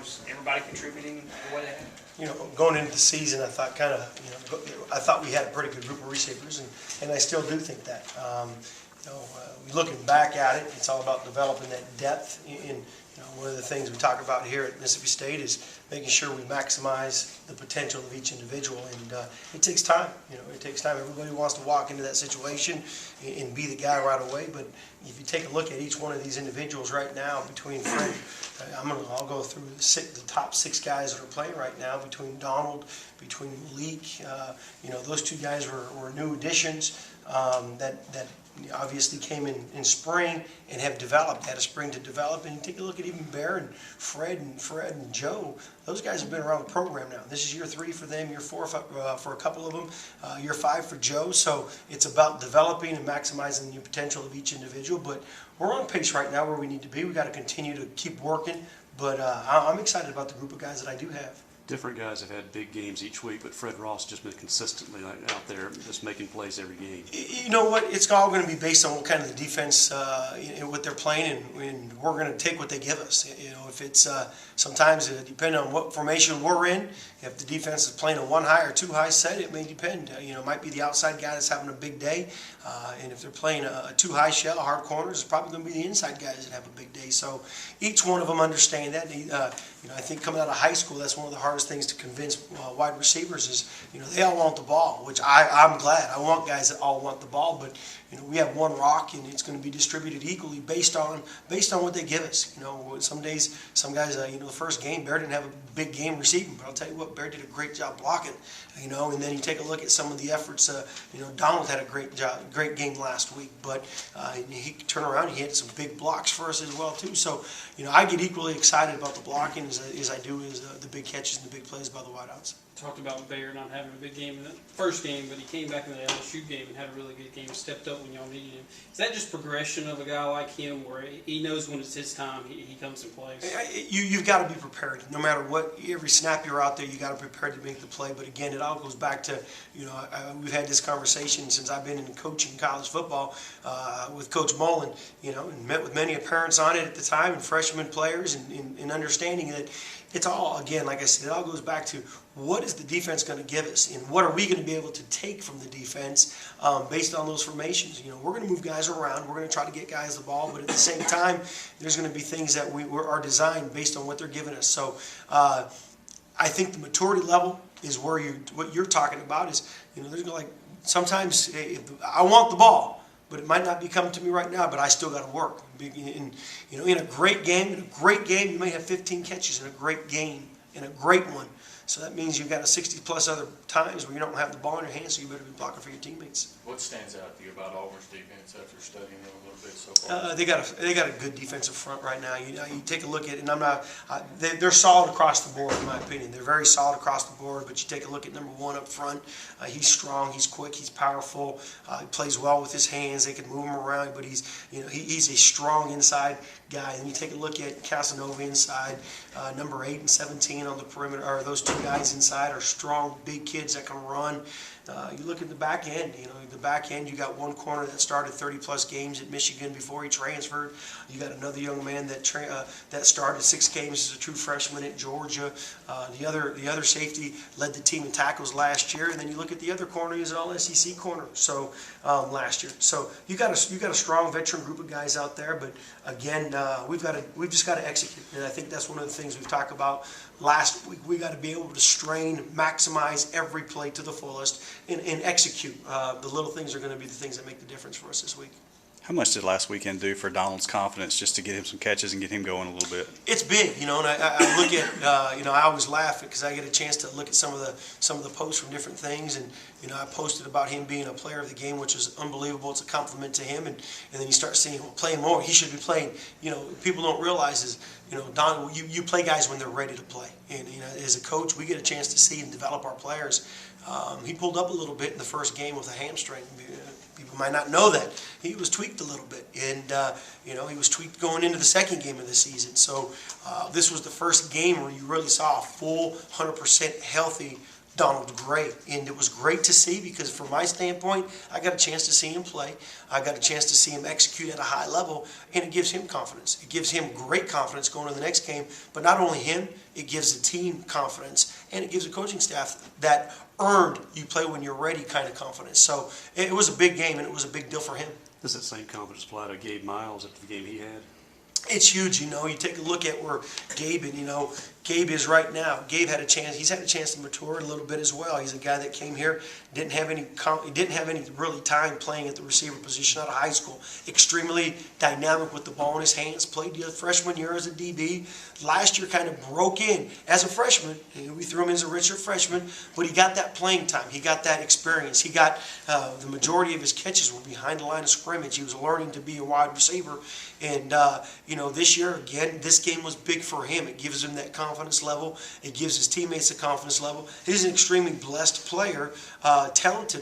was everybody contributing the way they had? You know, going into the season, I thought I thought we had a pretty good group of receivers, and I still do think that. Looking back at it, it's all about developing that depth. One of the things we talk about here at Mississippi State is making sure we maximize the potential of each individual, and it takes time. It takes time. Everybody wants to walk into that situation and be the guy right away, but if you take a look at each one of these individuals right now, between Fred, I'll go through the top 6 guys that are playing right now, between Donald, between Malik, those 2 guys were new additions that obviously came in spring and have developed, had a spring to develop. And take a look at even Bear and Fred and Joe. Those guys have been around the program now. This is year 3 for them, year 4 for a couple of them, year 5 for Joe. So it's about developing and maximizing the potential of each individual. But we're on pace right now where we need to be. We've got to continue to keep working. But I'm excited about the group of guys that I do have. Different guys have had big games each week, but Fred Ross just been consistently out there, just making plays every game. You know what? It's all going to be based on what kind of the defense, what they're playing, and we're going to take what they give us. If it's sometimes depending on what formation we're in, if the defense is playing a 1 high or 2 high set, it may depend. It might be the outside guy that's having a big day, and if they're playing a 2 high shell, hard corners, it's probably going to be the inside guys that have a big day. So each one of them understand that. I think coming out of high school, that's one of the hardest things to convince wide receivers is, they all want the ball, which I'm glad. I want guys that all want the ball, but we have one rock and it's going to be distributed equally based on what they give us. Some days, some guys, the first game, Bear didn't have a big game receiving, but I'll tell you what, Bear did a great job blocking. And then you take a look at some of the efforts. Donald had a great game last week, but he turned around, he had some big blocks for us as well too. So I get equally excited about the blocking as I do as the big catches and the big plays by the wideouts. Talked about Bear not having a big game in the first game, but he came back in the LSU game and had a really good game, stepped up when y'all needed him. Is that just progression of a guy like him where he knows when it's his time, he comes and plays? You've got to be prepared. No matter what, every snap you're out there, you got to be prepared to make the play. But again, it all goes back to, we've had this conversation since I've been in coaching college football with Coach Mullen, and met with many parents on it at the time and freshman players and understanding that it's all, again, like I said, it all goes back to what is the defense going to give us and what are we going to be able to take from the defense based on those formations. We're going to move guys around. We're going to try to get guys the ball, but at the same time, there's going to be things that are designed based on what they're giving us. So I think the maturity level is where what you're talking about is, there's like sometimes I want the ball, but it might not be coming to me right now, but I still got to work. In a great game, you may have 15 catches in a great game, in a great one. So that means you've got 60-plus other times where you don't have the ball in your hands, so you better be blocking for your teammates. What stands out to you about Auburn's defense after studying them a little bit so far? They got a good defensive front right now. You take a look at it, and they're solid across the board in my opinion. They're very solid across the board. But you take a look at number 1 up front. He's strong. He's quick. He's powerful. He plays well with his hands. They can move him around, but he's a strong inside guy. And you take a look at Casanova inside, number 8 and 17 on the perimeter. Or those 2 guys inside are strong, big kids that can run. You look at the back end. The back end, you got one corner that started 30-plus games at Michigan before he transferred. You got another young man that started 6 games as a true freshman at Georgia. The other safety led the team in tackles last year, and then you look at the other corner, he's an all-SEC corner. So last year, so you got a strong veteran group of guys out there. But again, we've just got to execute, and I think that's one of the things we've talked about last week. We got to be able to strain, maximize every play to the fullest, and execute. The little things are going to be the things that make the difference for us this week. How much did last weekend do for Donald's confidence just to get him some catches and get him going a little bit? It's big, and I look at, I always laugh because I get a chance to look at some of the posts from different things, and I posted about him being a player of the game, which is unbelievable. It's a compliment to him, and then you start seeing, well, playing more. He should be playing. People don't realize is, Don, you play guys when they're ready to play, and as a coach, we get a chance to see and develop our players. He pulled up a little bit in the first game with a hamstring. People might not know that. He was tweaked a little bit, and he was tweaked going into the second game of the season. So this was the first game where you really saw a full 100% healthy Donald great, and it was great to see because from my standpoint, I got a chance to see him play. I got a chance to see him execute at a high level, and it gives him confidence. It gives him great confidence going to the next game, but not only him, it gives the team confidence, and it gives the coaching staff that earned you play when you're ready kind of confidence. So it was a big game, and it was a big deal for him. Does that same confidence apply to Gabe Miles after the game he had? It's huge, you know. You take a look at where Gabe and, Gabe is right now. Gabe had a chance. He's had a chance to mature a little bit as well. He's a guy that came here, didn't have any really time playing at the receiver position out of high school. Extremely dynamic with the ball in his hands. Played the freshman year as a DB. Last year kind of broke in as a freshman. We threw him in as a redshirt freshman, but he got that playing time. He got that experience. He got the majority of his catches were behind the line of scrimmage. He was learning to be a wide receiver, and this year again, this game was big for him. It gives him that confidence level. It gives his teammates a confidence level. He's an extremely blessed player, talent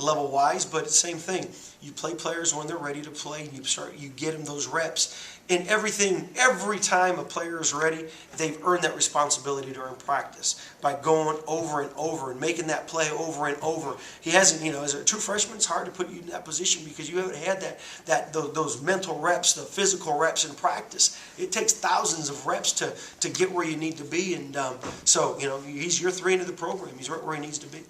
level wise, but it's the same thing. You play players when they're ready to play, and you get them those reps. And every time a player is ready, they've earned that responsibility during practice by going over and over and making that play over and over. He hasn't, as a true freshman, it's hard to put you in that position because you haven't had those mental reps, the physical reps in practice. It takes thousands of reps to get where you need to be, and so he's year 3 into the program. He's right where he needs to be.